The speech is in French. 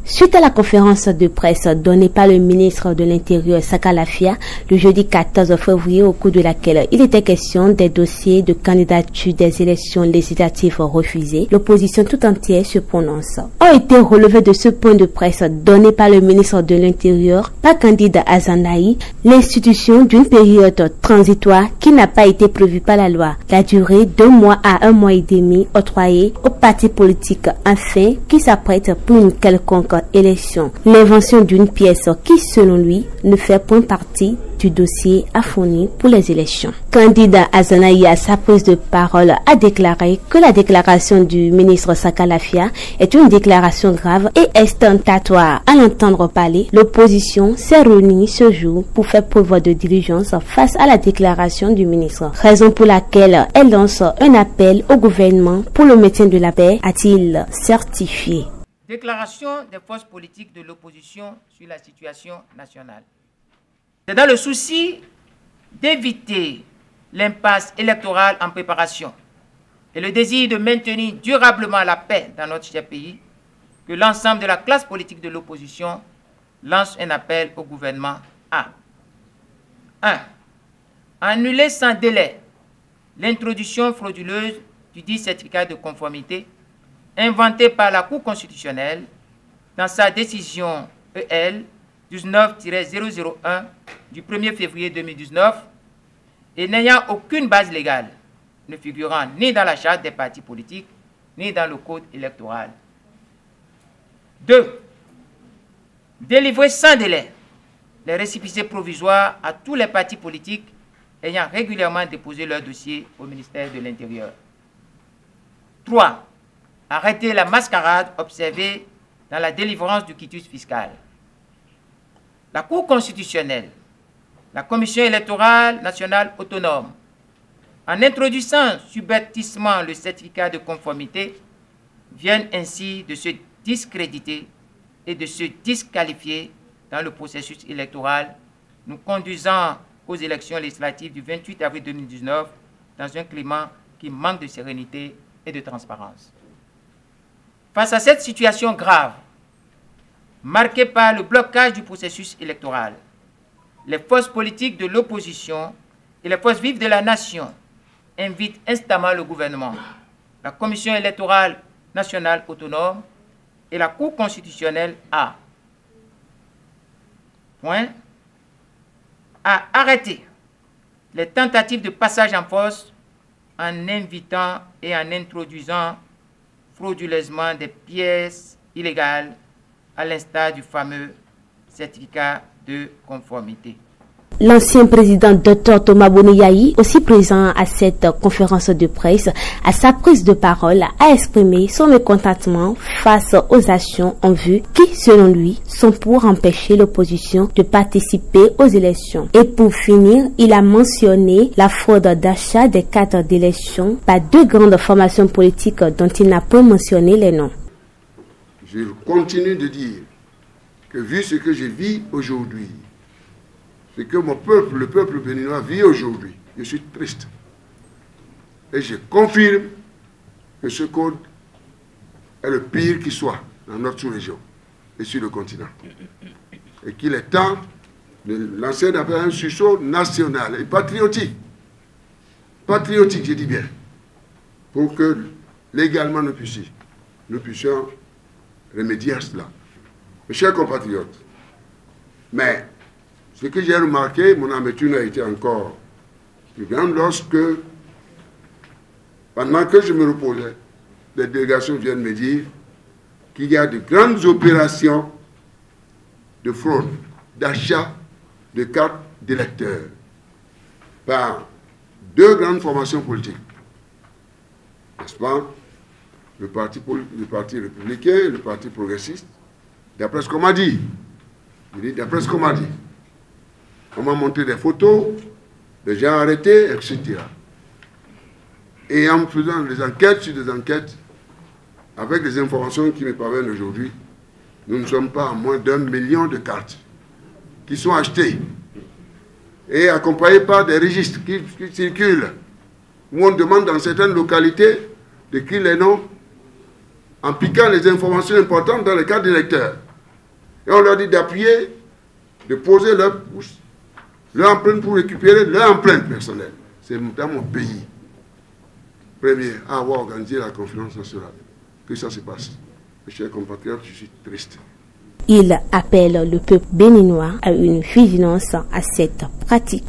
Suite à la conférence de presse donnée par le ministre de l'Intérieur Saka Lafia le jeudi 14 février au cours de laquelle il était question des dossiers de candidature des élections législatives refusées, l'opposition tout entière se prononce. Ont été relevés de ce point de presse donné par le ministre de l'Intérieur par Candide Azanaï l'institution d'une période transitoire qui n'a pas été prévue par la loi. La durée d'1 mois à 1 mois et demi octroyée aux partis politiques afin qui s'apprêtent pour une quelconque élection. L'invention d'une pièce qui, selon lui, ne fait point partie du dossier à fournir pour les élections. Candide Azanaï, à sa prise de parole, a déclaré que la déclaration du ministre Saka Lafia est une déclaration grave et ostentatoire. À l'entendre parler, l'opposition s'est réunie ce jour pour faire preuve de diligence face à la déclaration du ministre. Raison pour laquelle elle lance un appel au gouvernement pour le maintien de la paix, a-t-il certifié. Déclaration des forces politiques de l'opposition sur la situation nationale. C'est dans le souci d'éviter l'impasse électorale en préparation et le désir de maintenir durablement la paix dans notre cher pays que l'ensemble de la classe politique de l'opposition lance un appel au gouvernement à 1. Annuler sans délai l'introduction frauduleuse du dit certificat de conformité inventé par la Cour constitutionnelle dans sa décision EL 19-001 du 1er février 2019 et n'ayant aucune base légale, ne figurant ni dans la charte des partis politiques, ni dans le code électoral. 2. Délivrer sans délai les récépissés provisoires à tous les partis politiques ayant régulièrement déposé leur dossier au ministère de l'Intérieur. 3. Arrêter la mascarade observée dans la délivrance du quitus fiscal. La Cour constitutionnelle, la Commission électorale nationale autonome, en introduisant subrepticement le certificat de conformité, viennent ainsi de se discréditer et de se disqualifier dans le processus électoral, nous conduisant aux élections législatives du 28 avril 2019 dans un climat qui manque de sérénité et de transparence. Face à cette situation grave, marquée par le blocage du processus électoral, les forces politiques de l'opposition et les forces vives de la nation invitent instamment le gouvernement, la Commission électorale nationale autonome et la Cour constitutionnelle à arrêter les tentatives de passage en force en invitant et en introduisant frauduleusement des pièces illégales à l'instar du fameux certificat de conformité. L'ancien président Dr Thomas Boniyayi, aussi présent à cette conférence de presse, à sa prise de parole, a exprimé son mécontentement face aux actions en vue qui, selon lui, sont pour empêcher l'opposition de participer aux élections. Et pour finir, il a mentionné la fraude d'achat des cartes d'élection par 2 grandes formations politiques dont il n'a pas mentionné les noms. Je continue de dire que vu ce que je vis aujourd'hui, ce que mon peuple, le peuple béninois vit aujourd'hui, je suis triste. Et je confirme que ce code est le pire qui soit dans notre sous-région et sur le continent. Et qu'il est temps de lancer d'abord un sursaut national et patriotique. Patriotique, je dis bien. Pour que légalement nous puissions remédier à cela. Mes chers compatriotes, mais ce que j'ai remarqué, mon amertume a été encore plus grande lorsque, pendant que je me reposais, les délégations viennent me dire qu'il y a de grandes opérations de fraude, d'achat de cartes d'électeurs par 2 grandes formations politiques. N'est-ce pas? Le parti républicain et le parti progressiste, d'après ce qu'on m'a dit. Je dis d'après ce qu'on m'a dit. On m'a montré des photos, des gens arrêtés, etc. Et en faisant des enquêtes sur des enquêtes, avec les informations qui me parviennent aujourd'hui, nous ne sommes pas à moins d'1 million de cartes qui sont achetées et accompagnées par des registres qui circulent, où on demande dans certaines localités d'écrire les noms en piquant les informations importantes dans les cartes d'électeurs. Et on leur dit d'appuyer, de poser leur pouce, leur empreinte pour récupérer leur empreinte personnelle. C'est dans mon pays, premier, à avoir organisé la conférence nationale, que ça se passe. Mes chers compatriotes, je suis triste. Il appelle le peuple béninois à une vigilance à cette pratique.